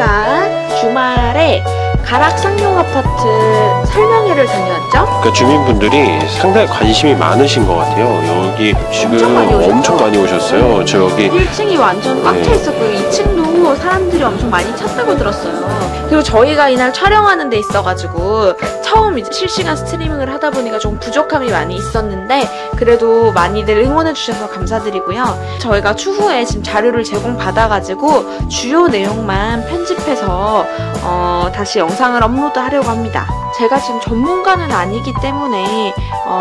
저희가 주말에 가락상용 아파트 설명회를 다녀왔죠? 그러니까 주민분들이 상당히 관심이 많으신 것 같아요. 여기 지금 엄청 많이 오셨어요. 저 여기 1층이 완전 꽉 차 있었고요. 2층도 사람들이 엄청 많이 찼다고 들었어요. 그리고 저희가 이날 촬영하는 데 있어가지고 처음 이제 실시간 스트리밍을 하다 보니까 좀 부족함이 많이 있었는데 그래도 많이들 응원해 주셔서 감사드리고요. 저희가 추후에 지금 자료를 제공받아가지고 주요 내용만 편집해서 다시 영상을 업로드하려고 합니다. 제가 지금 전문가는 아니기 때문에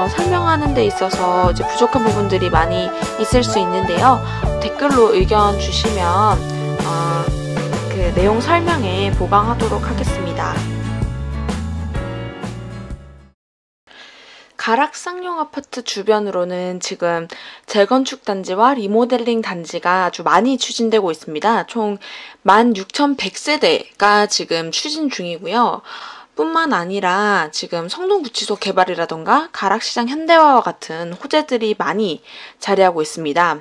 설명하는 데 있어서 이제 부족한 부분들이 많이 있을 수 있는데요. 댓글로 의견 주시면 그 내용 설명에 보강하도록 하겠습니다. 가락상용 아파트 주변으로는 지금 재건축 단지와 리모델링 단지가 아주 많이 추진되고 있습니다. 총 16,100세대가 지금 추진 중이고요. 뿐만 아니라 지금 성동구치소 개발이라던가 가락시장 현대화와 같은 호재들이 많이 자리하고 있습니다.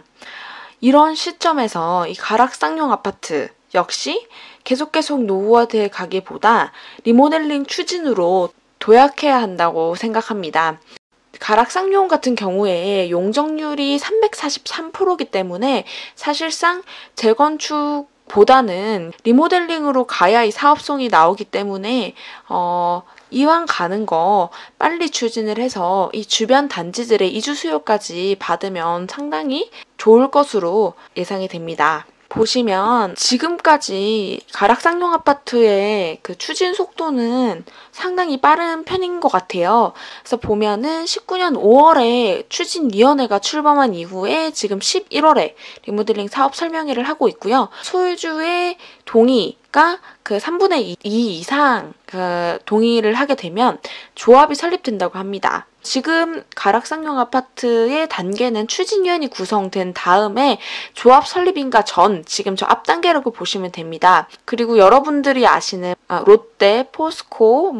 이런 시점에서 이 가락상용 아파트 역시 계속 노후화돼 가기보다 리모델링 추진으로 도약해야 한다고 생각합니다. 가락상용 같은 경우에 용적률이 343%이기 때문에 사실상 재건축보다는 리모델링으로 가야 이 사업성이 나오기 때문에 이왕 가는 거 빨리 추진을 해서 이 주변 단지들의 이주 수요까지 받으면 상당히 좋을 것으로 예상이 됩니다. 보시면 지금까지 가락상용 아파트의 그 추진 속도는 상당히 빠른 편인 것 같아요. 그래서 보면은 19년 5월에 추진위원회가 출범한 이후에 지금 11월에 리모델링 사업 설명회를 하고 있고요. 소유주의 동의가 그 3분의 2 이상 동의를 하게 되면 조합이 설립된다고 합니다. 지금 가락상용 아파트의 단계는 추진위원이 구성된 다음에 조합 설립인가 전 지금 저 앞 단계라고 보시면 됩니다. 그리고 여러분들이 아시는 롯데, 포스코,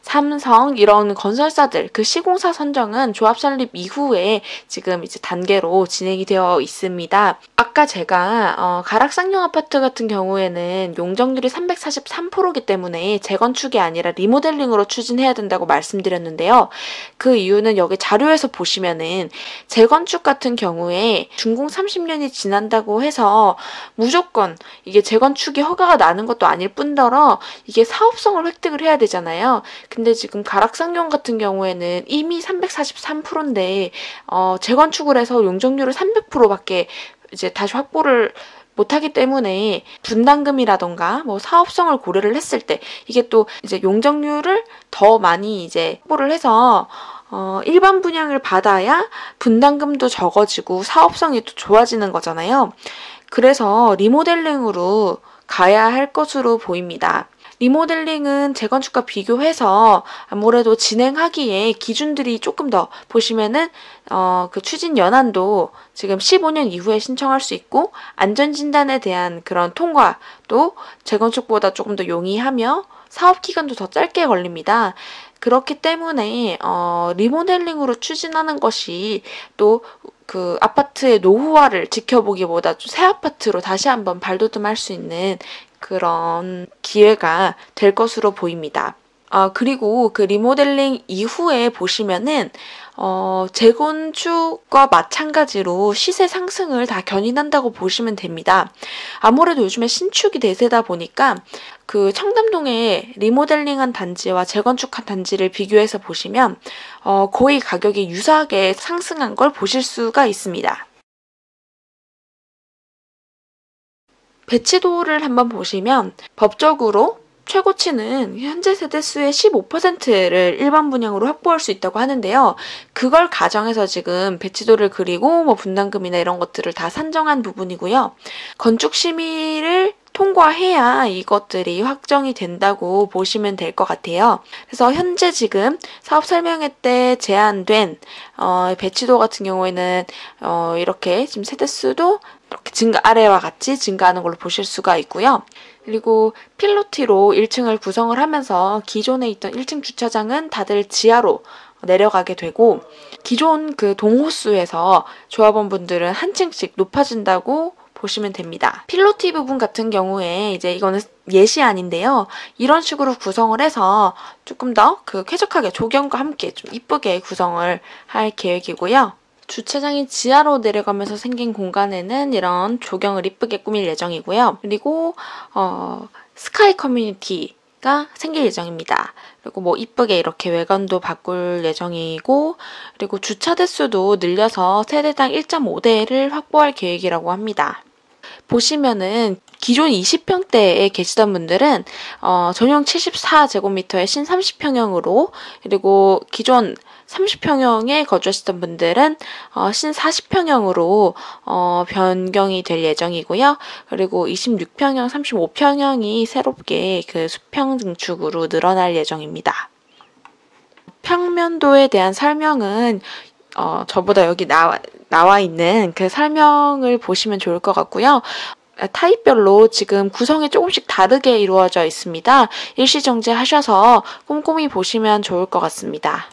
삼성 이런 건설사들 그 시공사 선정은 조합 설립 이후에 지금 이제 단계로 진행이 되어 있습니다. 아까 제가 가락상용 아파트 같은 경우에는 용적률이 343%이기 때문에 재건축이 아니라 리모델링으로 추진해야 된다고 말씀드렸는데요. 그 이유는 여기 자료에서 보시면은 재건축 같은 경우에 준공 30년이 지난다고 해서 무조건 이게 재건축이 허가가 나는 것도 아닐 뿐더러 이게 사업성을 획득을 해야 되잖아요. 근데 지금 가락상용 같은 경우에는 이미 343%인데 재건축을 해서 용적률을 300%밖에 이제 다시 확보를 못하기 때문에 분담금이라던가 사업성을 고려를 했을 때 이게 또 이제 용적률을 더 많이 이제 확보를 해서 일반 분양을 받아야 분담금도 적어지고 사업성이 또 좋아지는 거잖아요. 그래서 리모델링으로 가야 할 것으로 보입니다. 리모델링은 재건축과 비교해서 아무래도 진행하기에 기준들이 조금 더 보시면은 그 추진 연한도 지금 15년 이후에 신청할 수 있고 안전진단에 대한 그런 통과도 재건축보다 조금 더 용이하며 사업 기간도 더 짧게 걸립니다. 그렇기 때문에 리모델링으로 추진하는 것이 또 그 아파트의 노후화를 지켜보기보다 새 아파트로 다시 한번 발돋움할 수 있는 그런 기회가 될 것으로 보입니다. 그리고 그 리모델링 이후에 보시면은 재건축과 마찬가지로 시세 상승을 다 견인한다고 보시면 됩니다. 아무래도 요즘에 신축이 대세다 보니까 그 청담동의 리모델링한 단지와 재건축한 단지를 비교해서 보시면 거의 가격이 유사하게 상승한 걸 보실 수가 있습니다. 배치도를 한번 보시면 법적으로 최고치는 현재 세대수의 15%를 일반 분양으로 확보할 수 있다고 하는데요. 그걸 가정해서 지금 배치도를 그리고 분담금이나 이런 것들을 다 산정한 부분이고요. 건축 심의를 통과해야 이것들이 확정이 된다고 보시면 될 것 같아요. 그래서 현재 지금 사업 설명회 때 제안된 배치도 같은 경우에는 이렇게 지금 세대수도 이렇게 아래와 같이 증가하는 걸로 보실 수가 있고요. 그리고 필로티로 1층을 구성을 하면서 기존에 있던 1층 주차장은 다들 지하로 내려가게 되고 기존 그 동호수에서 조합원분들은 한 층씩 높아진다고 보시면 됩니다. 필로티 부분 같은 경우에 이제 이거는 예시안인데요. 이런 식으로 구성을 해서 조금 더 그 쾌적하게 조경과 함께 좀 이쁘게 구성을 할 계획이고요. 주차장이 지하로 내려가면서 생긴 공간에는 이런 조경을 이쁘게 꾸밀 예정이고요. 그리고 스카이 커뮤니티가 생길 예정입니다. 그리고 뭐 이쁘게 이렇게 외관도 바꿀 예정이고, 그리고 주차 대수도 늘려서 세대당 1.5대를 확보할 계획이라고 합니다. 보시면은 기존 20평대에 계시던 분들은 전용 74제곱미터의 신 30평형으로, 그리고 기존 30평형에 거주하시던 분들은 신 40평형으로 변경이 될 예정이고요. 그리고 26평형, 35평형이 새롭게 그 수평 증축으로 늘어날 예정입니다. 평면도에 대한 설명은 저보다 여기 나와 있는 그 설명을 보시면 좋을 것 같고요. 타입별로 지금 구성이 조금씩 다르게 이루어져 있습니다. 일시정지 하셔서 꼼꼼히 보시면 좋을 것 같습니다.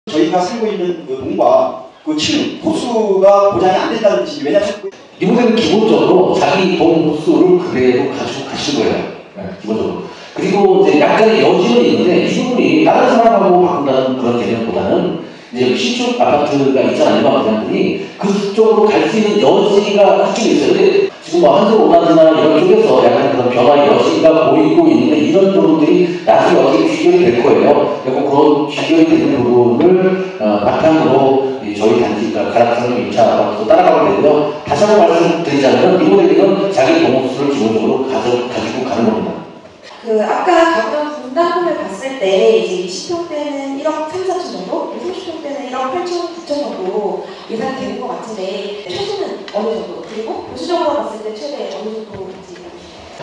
저희가 살고 있는 그 동과 그 층 호수가 보장이 안 된다는 뜻이, 왜냐하면 이분들은 기본적으로 자기 동 호수를 그대로 가지고 가신 거예요. 네, 기본적으로. 그리고 이제 약간의 여지는 있는데 이분이 다른 사람하고 바꾼다는 그런 개념보다는 이제 신축 아파트가 있잖아요. 일반 분양들이 그쪽으로 갈 수 있는 여지가 그쪽에 있어요. 근데 지금 뭐 한솔 오나지나 이런 쪽에서 약간 그런 변화 여지가 보이고 있는데 이런 부분들이 나중에 어떻게 귀결이 될 거예요. 그리고 그런 귀결이 되는 부분을 바탕으로 저희 단지가 가락산역 2차 아파트도 따라가게 되고요. 다시 한번 말씀드리자면 리모델링은 자기 동호수를 기본적으로 가지고 가는 겁니다. 그 아까 겪던 분담금을 봤을 때 이제 20평대는 1억 3, 4천 정도, 30평대는 1억 8천, 9천 정도 예상이 되는 것 같은데 최소는 어느 정도? 그리고 보수적으로 봤을 때 최대 어느 정도인지.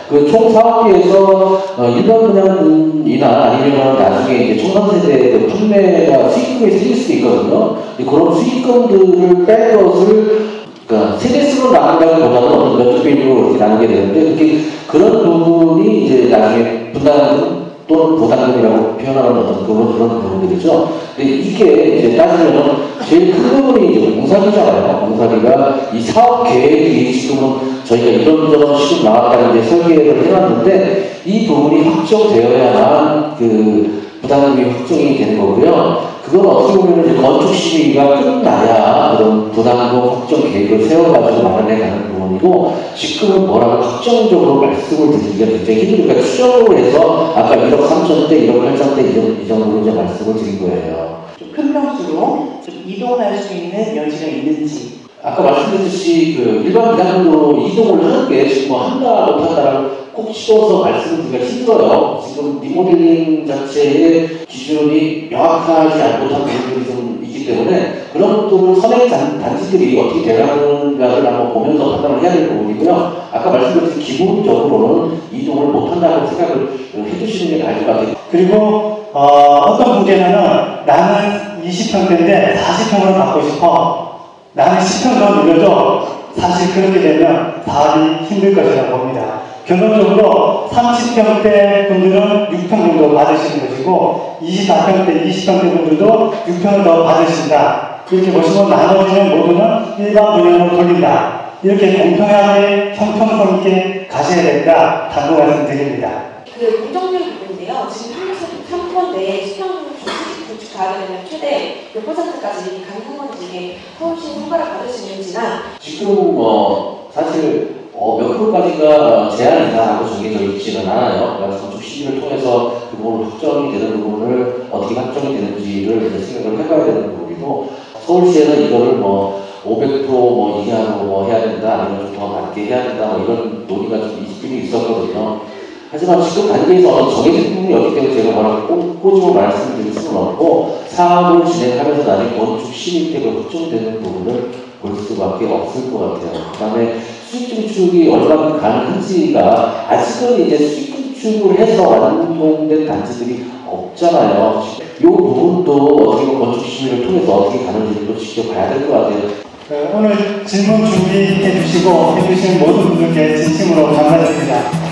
그 총 사업비에서 일반 분양이나 아니면 나중에 이제 총선세대 판매가 수익금이 생길 수도 있거든요. 그런 수익금들을 뺄 것을 그러니까 세대수로 나눈다기보다는 어떤 몇십 배율로 이렇게 나누게 되는데 그런 부분이 이제 나중에 분담금 또는 보담금이라고 표현하는 어떤 그런 부분들이죠. 근데 이게 이제 따지면 제일 큰 부분이 이제 공사비잖아요. 공사비가 이 사업 계획이 지금은 저희가 이런저런 시급 나왔다는 이제 설계를 해놨는데 이 부분이 확정되어야만 그 부담금이 확정이 되는 거고요. 그건 어떻게 보면 이제 건축 심의가 끝나야 그런 부담금 확정 계획을 세워가지고 마련해 가는 부분이고, 지금은 뭐라고 확정적으로 말씀을 드리기가 굉장히 힘드니까 추정으로 해서 아까 1억 3천대, 1억 8천대 이 정도로 이제 말씀을 드린 거예요. 좀 큰 평수로 좀 이동할 수 있는 여지가 있는지. 아까 말씀드렸듯이 그 일반 분양으로 이동을 하는 게 지금 뭐 한다 못한다라고 꼭 집어서 말씀을 드리기가 힘들어요. 지금 리모델링 자체의 기준이 명확하지 못한 부분들이 좀 있기 때문에 그런 것들을 선행 단지들이 어떻게 되는가를 한번 보면서 판단을 해야 될 부분이고요. 아까 말씀드렸듯이 기본적으로는 이동을 못한다고 생각을 해주시는 게 나을 것 같아요. 그리고 어떤 분께서는 나는 20평대인데 40평으로 받고 싶어. 나는 10평 더 늘려줘. 사실 그렇게 되면 사업이 힘들 것이라고 봅니다. 결론적으로 30평대 분들은 6평 정도 받으시는 것이고 24평대, 20평대 분들도 6평을 더 받으신다. 이렇게 보시면 나머지는 모두는 일반 분양으로 돌린다. 이렇게 공평하게 형평성 있게 가셔야 된다. 당부 말씀드립니다. 그 공정률 부분인데요. 지금 3%인데 수평 중축 가게 되면 최대 몇 %까지 가능한 건지 이게 서울시 통과를 받을 수 있는지나. 지금 사실 몇 프로까지가 제한이다라고 정해져 있지는 않아요. 그래서 건축 심의를 통해서 그 부분을 확정이 되는 부분을 어떻게 확정이 되는지를 생각을 해봐야 되는 부분이고, 서울시에는 이거를 뭐 500% 뭐 이하로 뭐 해야 된다, 아니면 좀 더 낮게 해야 된다, 뭐 이런 논의가 좀 있었거든요. 하지만 지금 단계에서 정해진 부분이 없기 때문에 제가 뭐라고 꼬집어 말씀드릴 수는 없고, 사업을 진행하면서 나중에 건축 심의 때가 확정되는 부분을 볼 수밖에 없을 것 같아요. 그 다음에 수익 증축이 얼마나 가능한지가 아직은 이제 수익 증축을 해서 완공된 단지들이 없잖아요. 이 부분도 어떻게 건축 심의를 통해서 어떻게 가는지도 지켜봐야 될 것 같아요. 오늘 질문 준비해 주시고 해주신 모든 분들께 진심으로 감사드립니다.